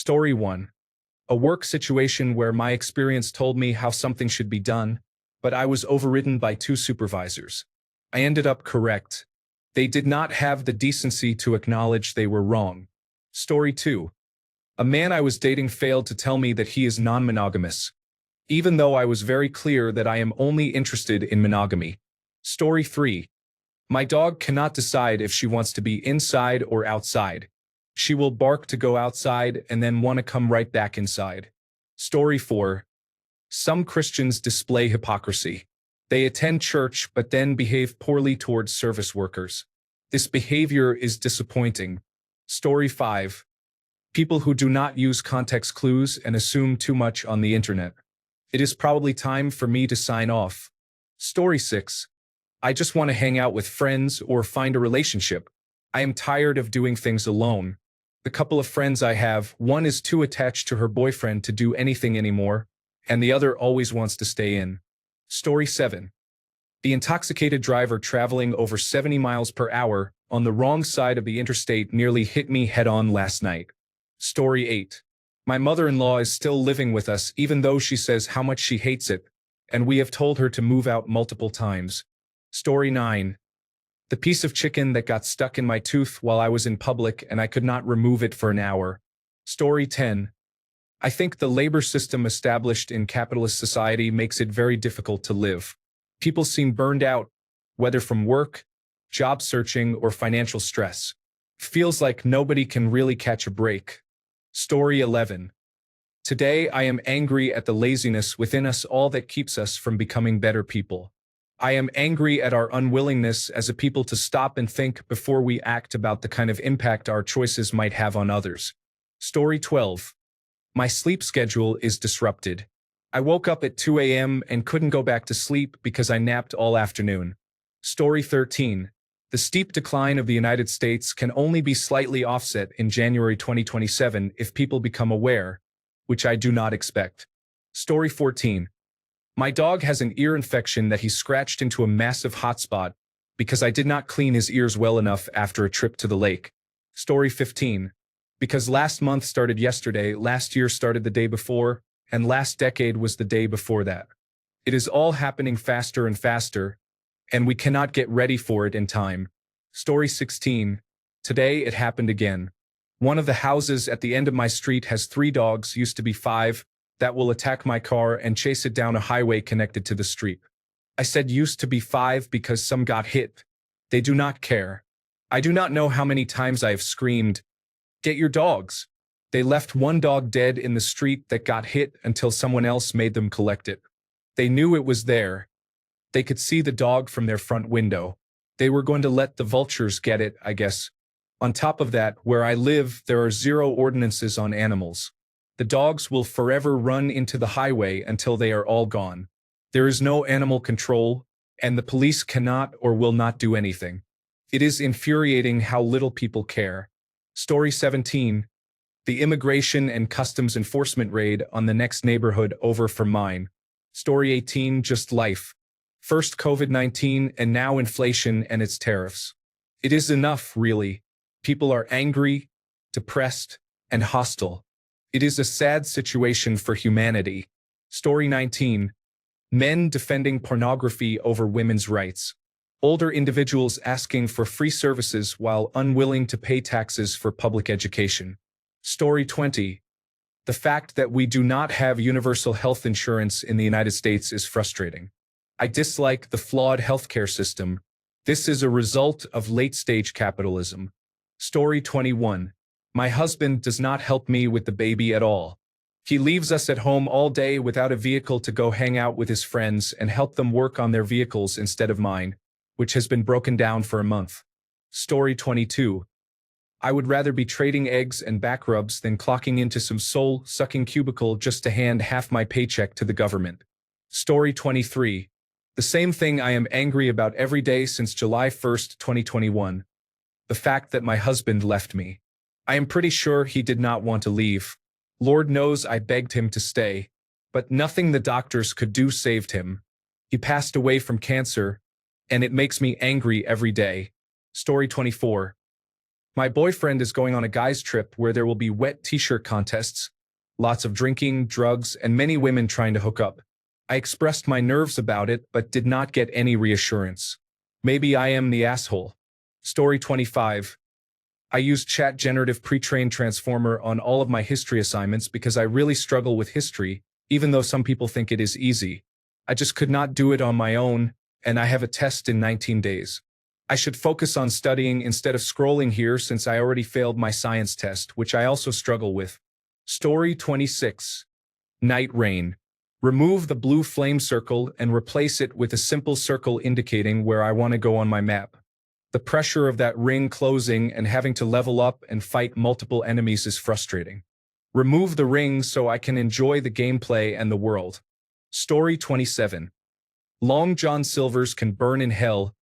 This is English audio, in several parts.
Story 1. A work situation where my experience told me how something should be done, but I was overridden by two supervisors. I ended up correct. They did not have the decency to acknowledge they were wrong. Story 2. A man I was dating failed to tell me that he is non-monogamous, even though I was very clear that I am only interested in monogamy. Story 3. My dog cannot decide if she wants to be inside or outside. She will bark to go outside and then want to come right back inside. Story 4. Some Christians display hypocrisy. They attend church but then behave poorly towards service workers. This behavior is disappointing. Story 5. People who do not use context clues and assume too much on the internet. It is probably time for me to sign off. Story 6. I just want to hang out with friends or find a relationship. I am tired of doing things alone. The couple of friends I have, one is too attached to her boyfriend to do anything anymore, and the other always wants to stay in. Story 7. The intoxicated driver traveling over 70 miles per hour on the wrong side of the interstate nearly hit me head-on last night. Story 8. My mother-in-law is still living with us even though she says how much she hates it, and we have told her to move out multiple times. Story 9. The piece of chicken that got stuck in my tooth while I was in public and I could not remove it for an hour. Story 10. I think the labor system established in capitalist society makes it very difficult to live. People seem burned out, whether from work, job searching, or financial stress. Feels like nobody can really catch a break. Story 11. Today I am angry at the laziness within us all that keeps us from becoming better people. I am angry at our unwillingness as a people to stop and think before we act about the kind of impact our choices might have on others. Story 12. My sleep schedule is disrupted. I woke up at 2 a.m. and couldn't go back to sleep because I napped all afternoon. Story 13. The steep decline of the United States can only be slightly offset in January 2027 if people become aware, which I do not expect. Story 14. My dog has an ear infection that he scratched into a massive hotspot because I did not clean his ears well enough after a trip to the lake. Story 15. Because last month started yesterday, last year started the day before, and last decade was the day before that. It is all happening faster and faster, and we cannot get ready for it in time. Story 16. Today it happened again. One of the houses at the end of my street has 3 dogs, used to be 5, that will attack my car and chase it down a highway connected to the street. I said used to be 5 because some got hit. They do not care. I do not know how many times I have screamed, "Get your dogs!" They left one dog dead in the street that got hit until someone else made them collect it. They knew it was there. They could see the dog from their front window. They were going to let the vultures get it, I guess. On top of that, where I live, there are 0 ordinances on animals. The dogs will forever run into the highway until they are all gone. There is no animal control, and the police cannot or will not do anything. It is infuriating how little people care. Story 17. The immigration and customs enforcement raid on the next neighborhood over from mine. Story 18. Just life. First COVID-19 and now inflation and its tariffs. It is enough, really. People are angry, depressed, and hostile. It is a sad situation for humanity. Story 19. Men defending pornography over women's rights. Older individuals asking for free services while unwilling to pay taxes for public education. Story 20. The fact that we do not have universal health insurance in the United States is frustrating. I dislike the flawed healthcare system. This is a result of late-stage capitalism. Story 21. My husband does not help me with the baby at all. He leaves us at home all day without a vehicle to go hang out with his friends and help them work on their vehicles instead of mine, which has been broken down for a month. Story 22. I would rather be trading eggs and back rubs than clocking into some soul-sucking cubicle just to hand half my paycheck to the government. Story 23. The same thing I am angry about every day since July 1st, 2021. The fact that my husband left me. I am pretty sure he did not want to leave. Lord knows I begged him to stay, but nothing the doctors could do saved him. He passed away from cancer, and it makes me angry every day. Story 24. My boyfriend is going on a guy's trip where there will be wet t-shirt contests, lots of drinking, drugs, and many women trying to hook up. I expressed my nerves about it, but did not get any reassurance. Maybe I am the asshole. Story 25. I use Chat Generative Pre-trained Transformer on all of my history assignments because I really struggle with history, even though some people think it is easy. I just could not do it on my own, and I have a test in 19 days. I should focus on studying instead of scrolling here since I already failed my science test, which I also struggle with. Story 26. Night Rain. Remove the blue flame circle and replace it with a simple circle indicating where I want to go on my map. The pressure of that ring closing and having to level up and fight multiple enemies is frustrating. Remove the ring so I can enjoy the gameplay and the world. Story 27. Long John Silver's can burn in hell,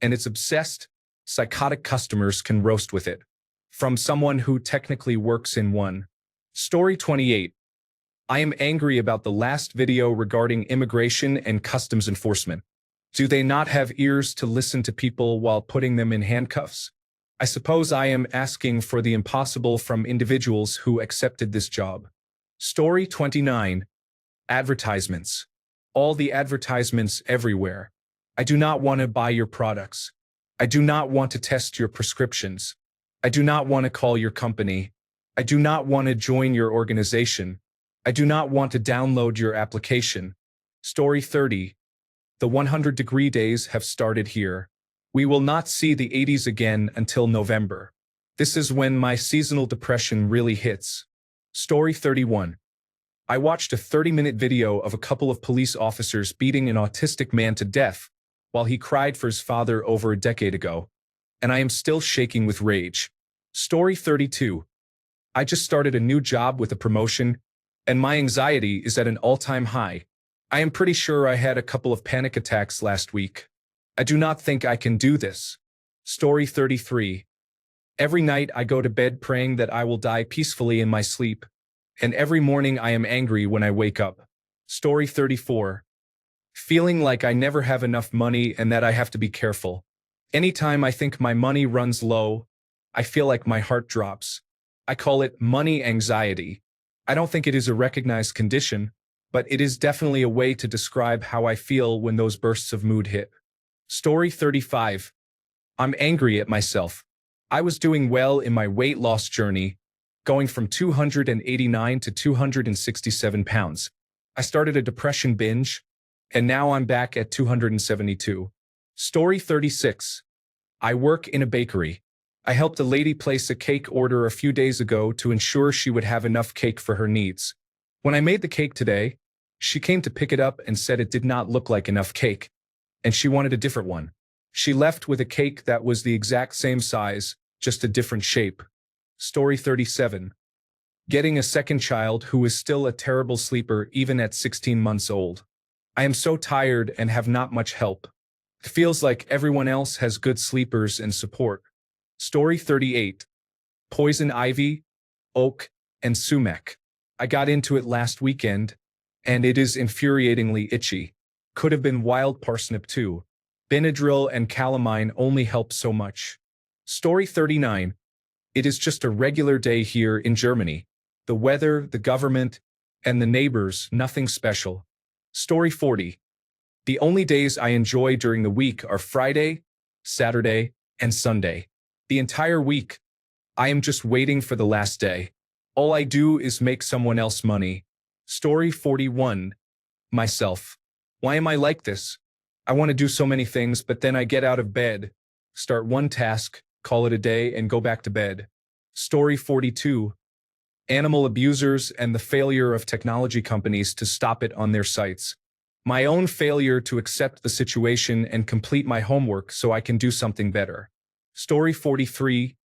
and its obsessed, psychotic customers can roast with it. From someone who technically works in one. Story 28. I am angry about the last video regarding immigration and customs enforcement. Do they not have ears to listen to people while putting them in handcuffs? I suppose I am asking for the impossible from individuals who accepted this job. Story 29. Advertisements. All the advertisements everywhere. I do not want to buy your products. I do not want to test your prescriptions. I do not want to call your company. I do not want to join your organization. I do not want to download your application. Story 30. The 100-degree days have started here. We will not see the 80s again until November. This is when my seasonal depression really hits. Story 31. I watched a 30-minute video of a couple of police officers beating an autistic man to death while he cried for his father over a decade ago, and I am still shaking with rage. Story 32. I just started a new job with a promotion, and my anxiety is at an all-time high. I am pretty sure I had a couple of panic attacks last week. I do not think I can do this. Story 33. Every night I go to bed praying that I will die peacefully in my sleep, and every morning I am angry when I wake up. Story 34. Feeling like I never have enough money and that I have to be careful. Anytime I think my money runs low, I feel like my heart drops. I call it money anxiety. I don't think it is a recognized condition, but it is definitely a way to describe how I feel when those bursts of mood hit. Story 35. I'm angry at myself. I was doing well in my weight loss journey, going from 289 to 267 pounds. I started a depression binge, and now I'm back at 272. Story 36. I work in a bakery. I helped a lady place a cake order a few days ago to ensure she would have enough cake for her needs. When I made the cake today, she came to pick it up and said it did not look like enough cake, and she wanted a different one. She left with a cake that was the exact same size, just a different shape. Story 37. Getting a second child who is still a terrible sleeper even at 16 months old. I am so tired and have not much help. It feels like everyone else has good sleepers and support. Story 38. Poison ivy, oak, and sumac. I got into it last weekend, and it is infuriatingly itchy. Could have been wild parsnip too. Benadryl and calamine only help so much. Story 39. It is just a regular day here in Germany. The weather, the government, and the neighbors, nothing special. Story 40. The only days I enjoy during the week are Friday, Saturday, and Sunday. The entire week, I am just waiting for the last day. All I do is make someone else money. Story 41. Myself. Why am I like this? I want to do so many things, but then I get out of bed, start one task, call it a day, and go back to bed. Story 42. Animal abusers and the failure of technology companies to stop it on their sites. My own failure to accept the situation and complete my homework so I can do something better. Story 43.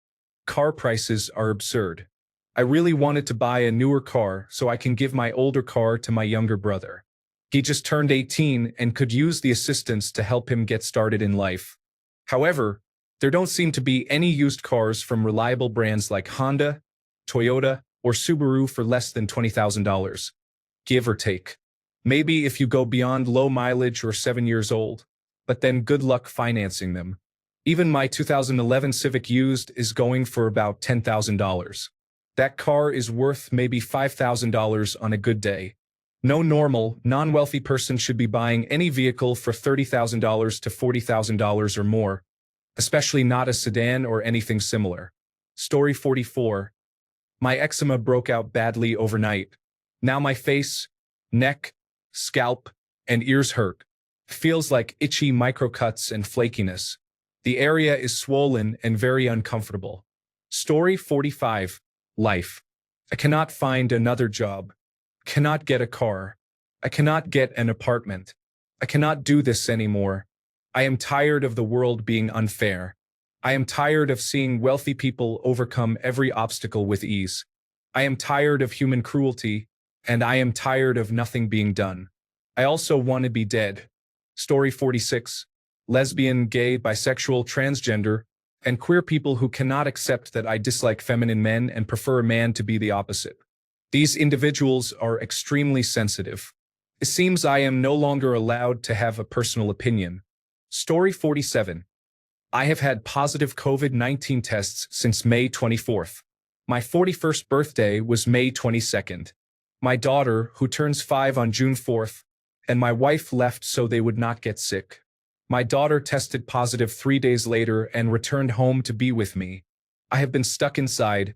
Car prices are absurd. I really wanted to buy a newer car so I can give my older car to my younger brother. He just turned 18 and could use the assistance to help him get started in life. However, there don't seem to be any used cars from reliable brands like Honda, Toyota, or Subaru for less than $20,000, give or take. Maybe if you go beyond low mileage or 7 years old, but then good luck financing them. Even my 2011 Civic used is going for about $10,000. That car is worth maybe $5,000 on a good day. No normal, non-wealthy person should be buying any vehicle for $30,000 to $40,000 or more, especially not a sedan or anything similar. Story 44. My eczema broke out badly overnight. Now my face, neck, scalp, and ears hurt. Feels like itchy microcuts and flakiness. The area is swollen and very uncomfortable. Story 45. Life. I cannot find another job. Cannot get a car. I cannot get an apartment. I cannot do this anymore. I am tired of the world being unfair. I am tired of seeing wealthy people overcome every obstacle with ease. I am tired of human cruelty, and I am tired of nothing being done. I also want to be dead. Story 46. Lesbian, gay, bisexual, transgender, and queer people who cannot accept that I dislike feminine men and prefer a man to be the opposite. These individuals are extremely sensitive. It seems I am no longer allowed to have a personal opinion. Story 47. I have had positive COVID-19 tests since May 24th. My 41st birthday was May 22nd. My daughter, who turns 5 on June 4th, and my wife left so they would not get sick. My daughter tested positive 3 days later and returned home to be with me. I have been stuck inside,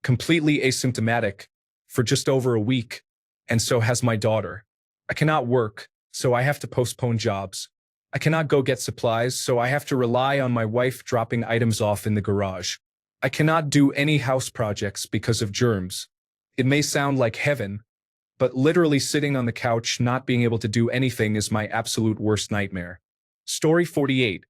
completely asymptomatic, for just over a week, and so has my daughter. I cannot work, so I have to postpone jobs. I cannot go get supplies, so I have to rely on my wife dropping items off in the garage. I cannot do any house projects because of germs. It may sound like heaven, but literally sitting on the couch not being able to do anything is my absolute worst nightmare. Story 48.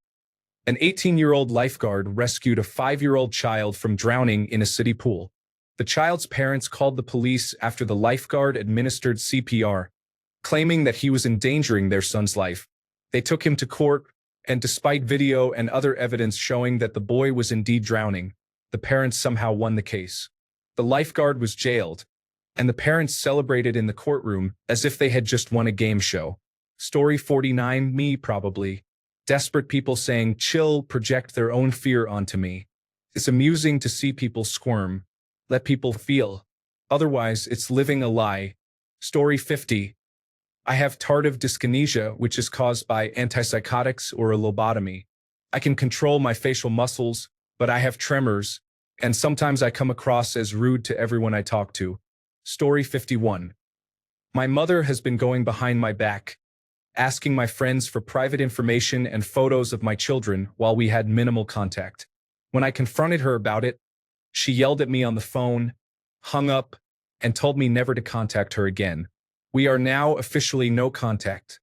An 18-year-old lifeguard rescued a 5-year-old child from drowning in a city pool. The child's parents called the police after the lifeguard administered CPR, claiming that he was endangering their son's life. They took him to court, and despite video and other evidence showing that the boy was indeed drowning, the parents somehow won the case. The lifeguard was jailed, and the parents celebrated in the courtroom as if they had just won a game show. Story 49. Me, probably. Desperate people saying, "Chill," project their own fear onto me. It's amusing to see people squirm. Let people feel. Otherwise, it's living a lie. Story 50. I have tardive dyskinesia, which is caused by antipsychotics or a lobotomy. I can control my facial muscles, but I have tremors, and sometimes I come across as rude to everyone I talk to. Story 51. My mother has been going behind my back, asking my friends for private information and photos of my children while we had minimal contact. When I confronted her about it, she yelled at me on the phone, hung up, and told me never to contact her again. We are now officially no contact.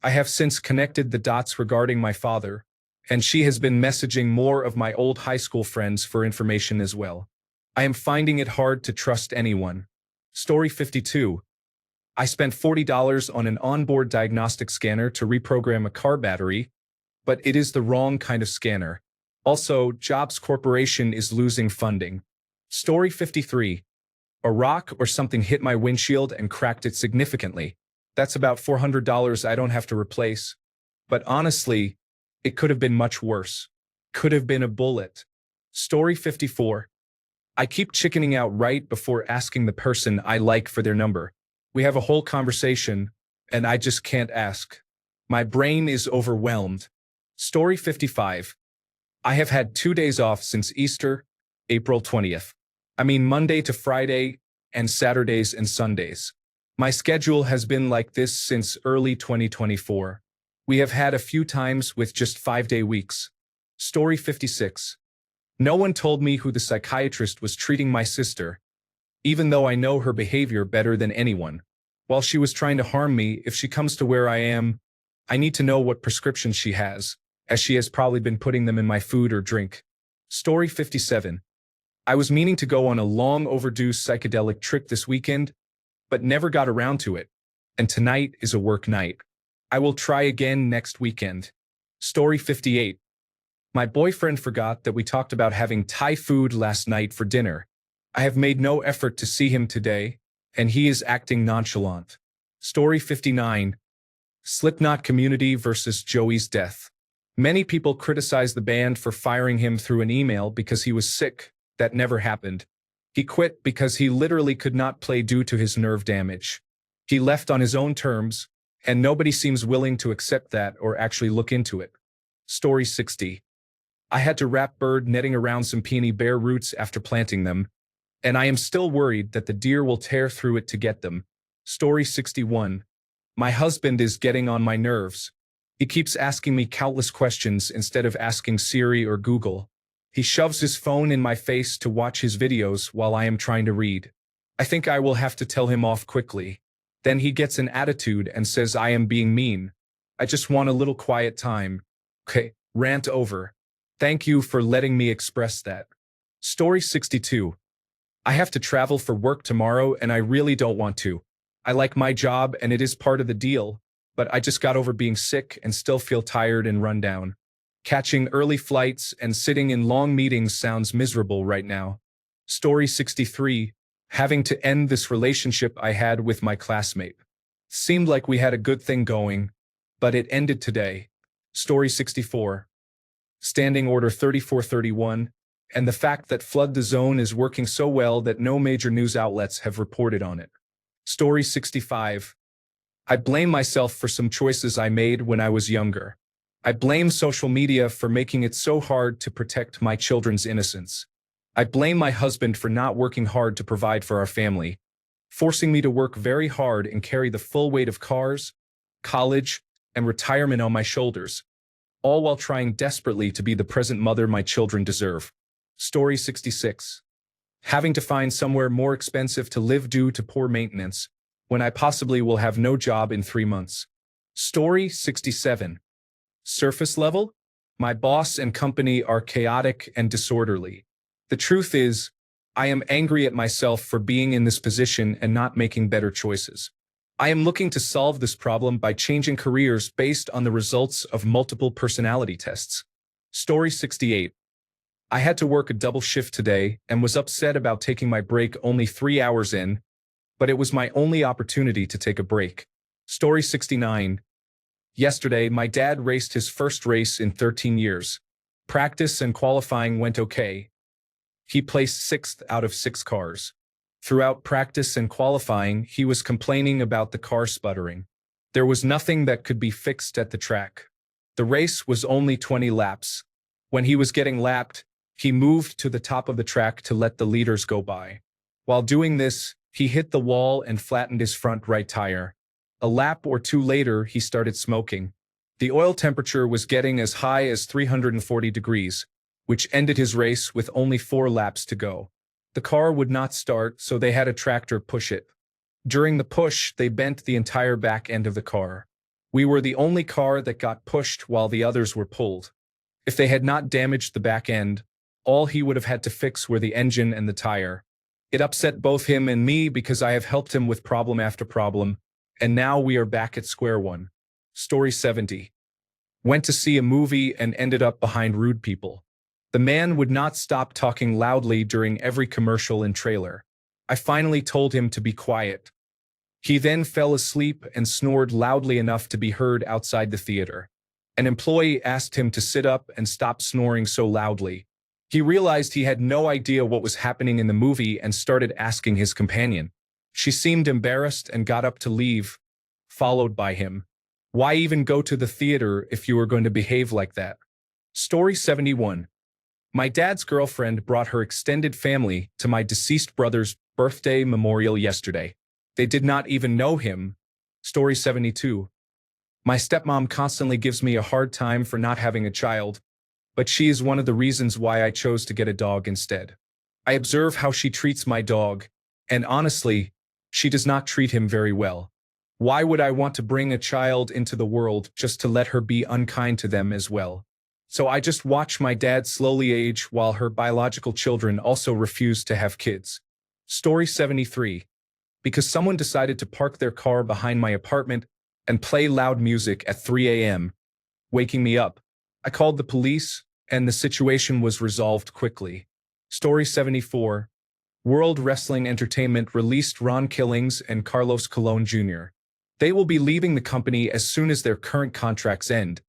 I have since connected the dots regarding my father, and she has been messaging more of my old high school friends for information as well. I am finding it hard to trust anyone. Story 52. I spent $40 on an onboard diagnostic scanner to reprogram a car battery, but it is the wrong kind of scanner. Also, Jobs Corporation is losing funding. Story 53. A rock or something hit my windshield and cracked it significantly. That's about $400 I don't have to replace. But honestly, it could have been much worse. Could have been a bullet. Story 54. I keep chickening out right before asking the person I like for their number. We have a whole conversation, and I just can't ask. My brain is overwhelmed. Story 55. I have had 2 days off since Easter, April 20th. I mean Monday to Friday, and Saturdays and Sundays. My schedule has been like this since early 2024. We have had a few times with just 5-day weeks. Story 56. No one told me who the psychiatrist was treating my sister, even though I know her behavior better than anyone. While she was trying to harm me, if she comes to where I am, I need to know what prescriptions she has, as she has probably been putting them in my food or drink. Story 57. I was meaning to go on a long overdue psychedelic trip this weekend, but never got around to it, and tonight is a work night. I will try again next weekend. Story 58. My boyfriend forgot that we talked about having Thai food last night for dinner. I have made no effort to see him today, and he is acting nonchalant. Story 59. Slipknot community versus Joey's death. Many people criticize the band for firing him through an email because he was sick. That never happened. He quit because he literally could not play due to his nerve damage. He left on his own terms, and nobody seems willing to accept that or actually look into it. Story 60. I had to wrap bird netting around some peony bare roots after planting them, and I am still worried that the deer will tear through it to get them. Story 61. My husband is getting on my nerves. He keeps asking me countless questions instead of asking Siri or Google. He shoves his phone in my face to watch his videos while I am trying to read. I think I will have to tell him off quickly. Then he gets an attitude and says I am being mean. I just want a little quiet time. Okay, rant over. Thank you for letting me express that. Story 62. I have to travel for work tomorrow and I really don't want to. I like my job and it is part of the deal, but I just got over being sick and still feel tired and run down. Catching early flights and sitting in long meetings sounds miserable right now. Story 63. Having to end this relationship I had with my classmate. Seemed like we had a good thing going, but it ended today. Story 64. Standing Order 3431, and the fact that Flood the Zone is working so well that no major news outlets have reported on it. Story 65. I blame myself for some choices I made when I was younger. I blame social media for making it so hard to protect my children's innocence. I blame my husband for not working hard to provide for our family, forcing me to work very hard and carry the full weight of cars, college, and retirement on my shoulders, all while trying desperately to be the present mother my children deserve. Story 66. Having to find somewhere more expensive to live due to poor maintenance, when I possibly will have no job in 3 months. Story 67. Surface level? My boss and company are chaotic and disorderly. The truth is, I am angry at myself for being in this position and not making better choices. I am looking to solve this problem by changing careers based on the results of multiple personality tests. Story 68. I had to work a double shift today and was upset about taking my break only 3 hours in, but it was my only opportunity to take a break. Story 69. Yesterday, my dad raced his first race in 13 years. Practice and qualifying went okay. He placed 6th out of 6 cars. Throughout practice and qualifying, he was complaining about the car sputtering. There was nothing that could be fixed at the track. The race was only 20 laps. When he was getting lapped, he moved to the top of the track to let the leaders go by. While doing this, he hit the wall and flattened his front right tire. A lap or two later, he started smoking. The oil temperature was getting as high as 340 degrees, which ended his race with only 4 laps to go. The car would not start, so they had a tractor push it. During the push, they bent the entire back end of the car. We were the only car that got pushed while the others were pulled. If they had not damaged the back end, all he would have had to fix were the engine and the tire. It upset both him and me because I have helped him with problem after problem, and now we are back at square one. Story 70. Went to see a movie and ended up behind rude people. The man would not stop talking loudly during every commercial and trailer. I finally told him to be quiet. He then fell asleep and snored loudly enough to be heard outside the theater. An employee asked him to sit up and stop snoring so loudly. He realized he had no idea what was happening in the movie and started asking his companion. She seemed embarrassed and got up to leave, followed by him. Why even go to the theater if you were going to behave like that? Story 71. My dad's girlfriend brought her extended family to my deceased brother's birthday memorial yesterday. They did not even know him. Story 72. My stepmom constantly gives me a hard time for not having a child, but she is one of the reasons why I chose to get a dog instead. I observe how she treats my dog, and honestly, she does not treat him very well. Why would I want to bring a child into the world just to let her be unkind to them as well? So I just watch my dad slowly age while her biological children also refuse to have kids. Story 73. Because someone decided to park their car behind my apartment and play loud music at 3 a.m., waking me up. I called the police, and the situation was resolved quickly. Story 74. World Wrestling Entertainment released Ron Killings and Carlos Colon Jr. They will be leaving the company as soon as their current contracts end,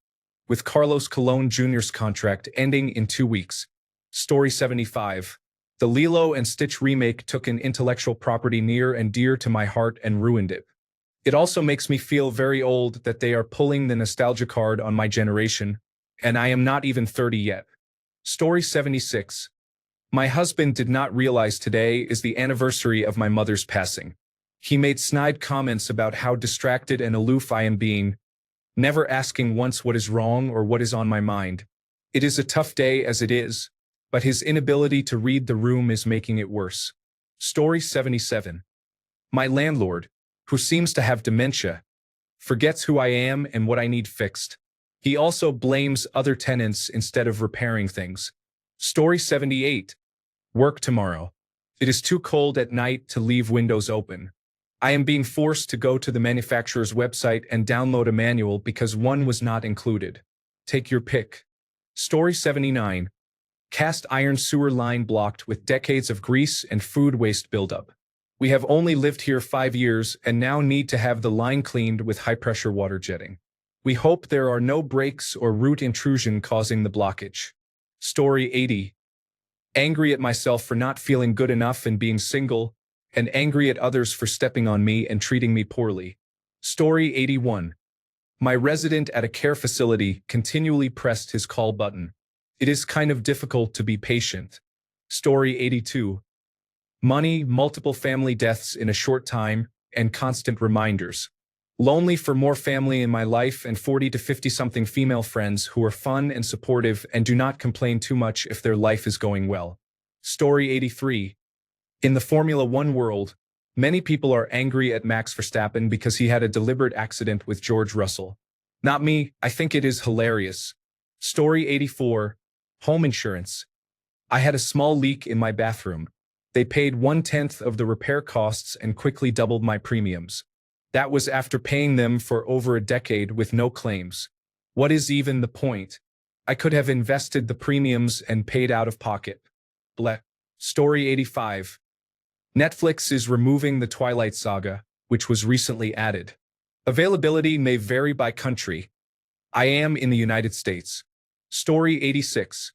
with Carlos Colon Jr.'s contract ending in 2 weeks. Story 75. The Lilo and Stitch remake took an intellectual property near and dear to my heart and ruined it. It also makes me feel very old that they are pulling the nostalgia card on my generation, and I am not even 30 yet. Story 76. My husband did not realize today is the anniversary of my mother's passing. He made snide comments about how distracted and aloof I am being, never asking once what is wrong or what is on my mind. It is a tough day as it is, but his inability to read the room is making it worse. Story 77. My landlord, who seems to have dementia, forgets who I am and what I need fixed. He also blames other tenants instead of repairing things. Story 78. Work tomorrow. It is too cold at night to leave windows open. I am being forced to go to the manufacturer's website and download a manual because one was not included. Take your pick. Story 79. Cast iron sewer line blocked with decades of grease and food waste buildup. We have only lived here 5 years and now need to have the line cleaned with high-pressure water jetting. We hope there are no breaks or root intrusion causing the blockage. Story 80. Angry at myself for not feeling good enough and being single, and angry at others for stepping on me and treating me poorly. Story 81. My resident at a care facility continually pressed his call button. It is kind of difficult to be patient. Story 82. Money, multiple family deaths in a short time, and constant reminders. Lonely for more family in my life and 40 to 50-something female friends who are fun and supportive and do not complain too much if their life is going well. Story 83. In the Formula One world, many people are angry at Max Verstappen because he had a deliberate accident with George Russell. Not me, I think it is hilarious. Story 84. Home insurance. I had a small leak in my bathroom. They paid 1/10 of the repair costs and quickly doubled my premiums. That was after paying them for over a decade with no claims. What is even the point? I could have invested the premiums and paid out of pocket. Bleh. Story 85. Netflix is removing the Twilight Saga, which was recently added. Availability may vary by country. I am in the United States. Story 86.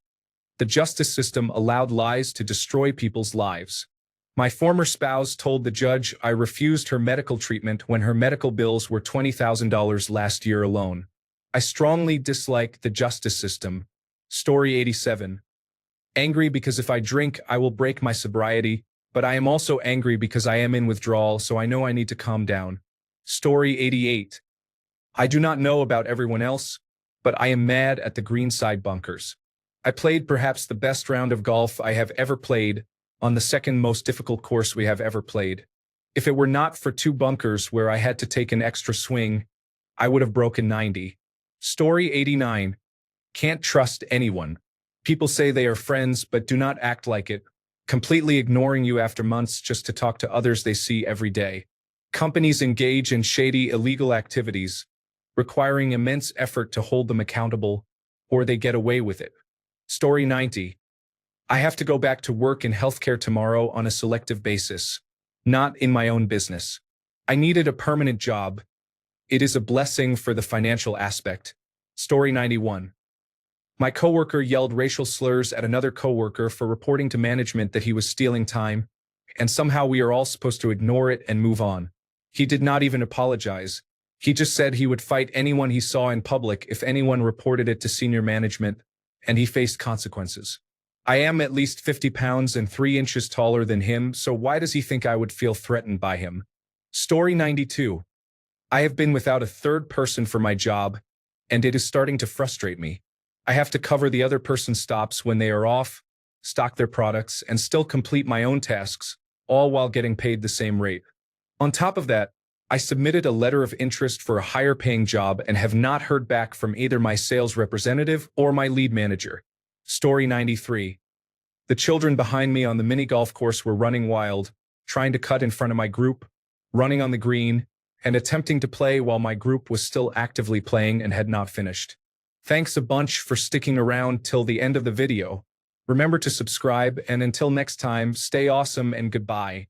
The justice system allowed lies to destroy people's lives. My former spouse told the judge I refused her medical treatment when her medical bills were $20,000 last year alone. I strongly dislike the justice system. Story 87. Angry because if I drink, I will break my sobriety, but I am also angry because I am in withdrawal, so I know I need to calm down. Story 88. I do not know about everyone else, but I am mad at the greenside bunkers. I played perhaps the best round of golf I have ever played, on the second most difficult course we have ever played. If it were not for 2 bunkers where I had to take an extra swing, I would have broken 90. Story 89. Can't trust anyone. People say they are friends but do not act like it, completely ignoring you after months just to talk to others they see every day. Companies engage in shady, illegal activities, requiring immense effort to hold them accountable, or they get away with it. Story 90. I have to go back to work in healthcare tomorrow on a selective basis, not in my own business. I needed a permanent job. It is a blessing for the financial aspect. Story 91. My coworker yelled racial slurs at another coworker for reporting to management that he was stealing time, and somehow we are all supposed to ignore it and move on. He did not even apologize. He just said he would fight anyone he saw in public if anyone reported it to senior management, and he faced consequences. I am at least 50 pounds and 3 inches taller than him, so why does he think I would feel threatened by him? Story 92. I have been without a third person for my job, and it is starting to frustrate me. I have to cover the other person's stops when they are off, stock their products, and still complete my own tasks, all while getting paid the same rate. On top of that, I submitted a letter of interest for a higher-paying job and have not heard back from either my sales representative or my lead manager. Story 93. The children behind me on the mini golf course were running wild, trying to cut in front of my group, running on the green, and attempting to play while my group was still actively playing and had not finished. Thanks a bunch for sticking around till the end of the video. Remember to subscribe, and until next time, stay awesome and goodbye.